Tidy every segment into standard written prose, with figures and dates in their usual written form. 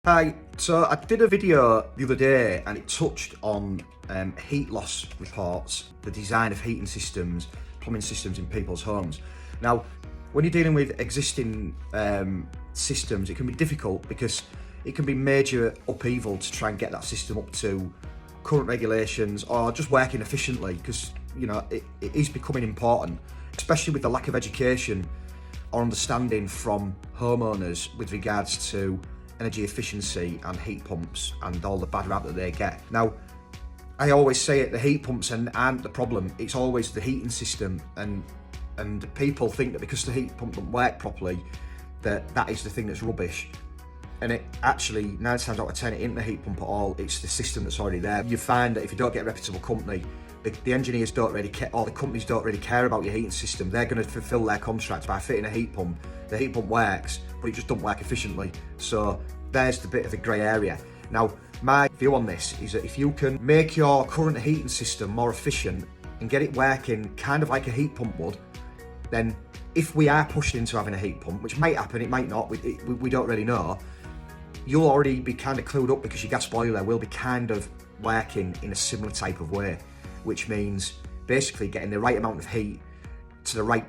Hi, so I did a video the other day and it touched on heat loss reports, the design of heating systems, plumbing systems in people's homes. Now, when you're dealing with existing systems, it can be difficult because it can be major upheaval to try and get that system up to current regulations or just working efficiently, because it is becoming important, especially with the lack of education or understanding from homeowners with regards to energy efficiency and heat pumps and all the bad rap that they get. Now, I always say it, the heat pumps aren't the problem, it's always the heating system, and people think that because the heat pump doesn't work properly, that is the thing that's rubbish. And it actually, 9 times out of 10, it isn't the heat pump at all, it's the system that's already there. You find that if you don't get a reputable company, the engineers don't really care, or the companies don't really care about your heating system. They're going to fulfill their contract by fitting a heat pump. The heat pump works, but it just doesn't work efficiently. So there's the bit of the grey area. Now, my view on this is that if you can make your current heating system more efficient and get it working kind of like a heat pump would, then if we are pushed into having a heat pump, which might happen, it might not, we don't really know, you'll already be kind of clued up because your gas boiler will be kind of working in a similar type of way, which means basically getting the right amount of heat to the right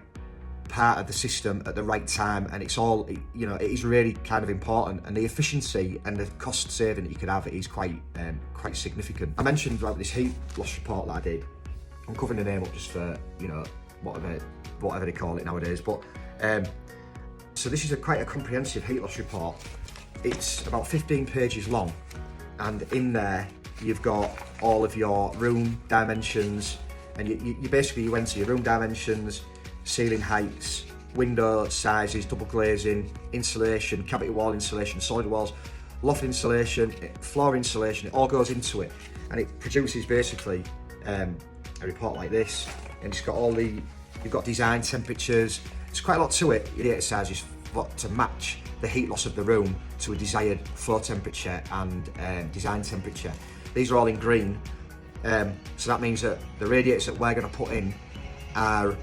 part of the system at the right time. And it's all, it is really kind of important, and the efficiency and the cost saving that you could have is quite significant. I mentioned about this heat loss report that I did. I'm covering the name up just for whatever they call it nowadays, but so this is quite a comprehensive heat loss report. It's about 15 pages long, and in there you've got all of your room dimensions, and you basically enter your room dimensions, ceiling heights, window sizes, double glazing, insulation, cavity wall insulation, solid walls, loft insulation, floor insulation. It all goes into it, and it produces basically a report like this. And it's got you've got design temperatures. It's quite a lot to it. Your data sizes to match the heat loss of the room to a desired floor temperature and design temperature. These are all in green, so that means that the radiators that we're going to put in are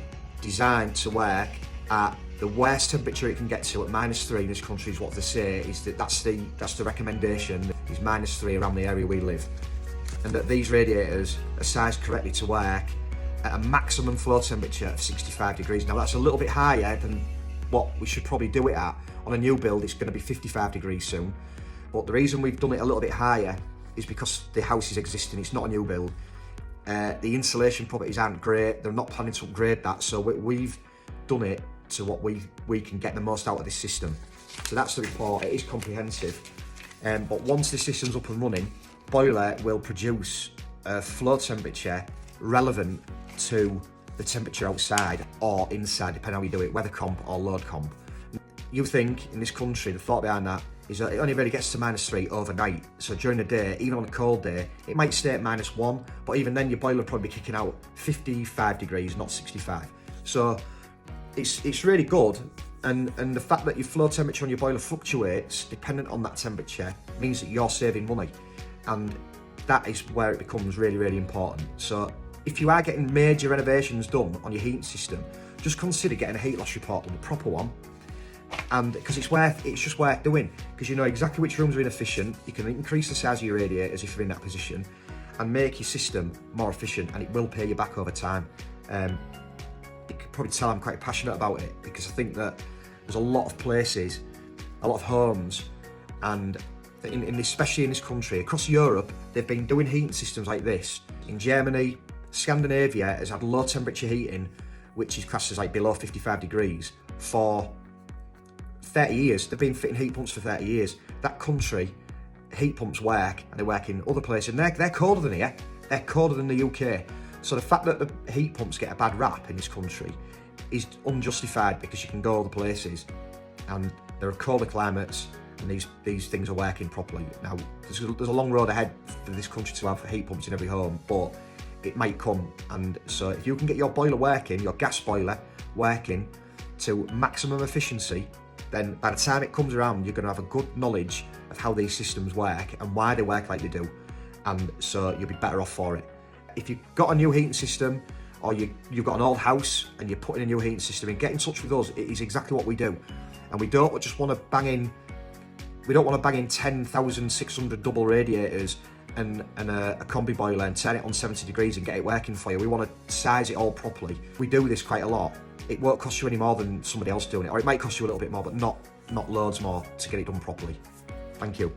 designed to work at the worst temperature it can get to at -3 in this country. Is what they say, is that's the recommendation, is -3 around the area we live, and that these radiators are sized correctly to work at a maximum floor temperature of 65 degrees. Now that's a little bit higher than what we should probably do it at. On a new build it's going to be 55 degrees soon, but the reason we've done it a little bit higher is because the house is existing, it's not a new build. The insulation properties aren't great, they're not planning to upgrade that, so we've done it to what we can get the most out of this system. So that's the report. It is comprehensive, but once the system's up and running, boiler will produce a floor temperature relevant to the temperature outside or inside, depending on how you do it, weather comp or load comp. You think in this country, the thought behind that is that it only really gets to -3 overnight. So during the day, even on a cold day, it might stay at -1, but even then your boiler will probably be kicking out 55 degrees, not 65. So it's really good, and the fact that your floor temperature on your boiler fluctuates dependent on that temperature means that you're saving money, and that is where it becomes really, really important. So if you are getting major renovations done on your heating system, just consider getting a heat loss report on the proper one. And because it's just worth doing, because you know exactly which rooms are inefficient. You can increase the size of your radiators if you're in that position and make your system more efficient, and it will pay you back over time. You can probably tell I'm quite passionate about it, because I think that there's a lot of places, a lot of homes, and especially in this country, across Europe, they've been doing heating systems like this. In Germany, Scandinavia has had low temperature heating, which is classed as like below 55 degrees, for 30 years. They've been fitting heat pumps for 30 years. That country, heat pumps work, and they work in other places, and they're colder than here. They're colder than the UK. So the fact that the heat pumps get a bad rap in this country is unjustified, because you can go other places and there are colder climates, and these things are working properly. Now, there's a long road ahead for this country to have heat pumps in every home, but it might come. And so if you can get your boiler working, your gas boiler working to maximum efficiency, then by the time it comes around, you're going to have a good knowledge of how these systems work and why they work like they do, and so you'll be better off for it. If you've got a new heating system, or you've got an old house and you're putting in a new heating system, and get in touch with us. It is exactly what we do, and we don't just want to bang in We don't want to bang in 10,600 double radiators and a combi boiler and turn it on 70 degrees and get it working for you. We want to size it all properly. We do this quite a lot. It won't cost you any more than somebody else doing it, or it might cost you a little bit more, but not loads more to get it done properly. Thank you.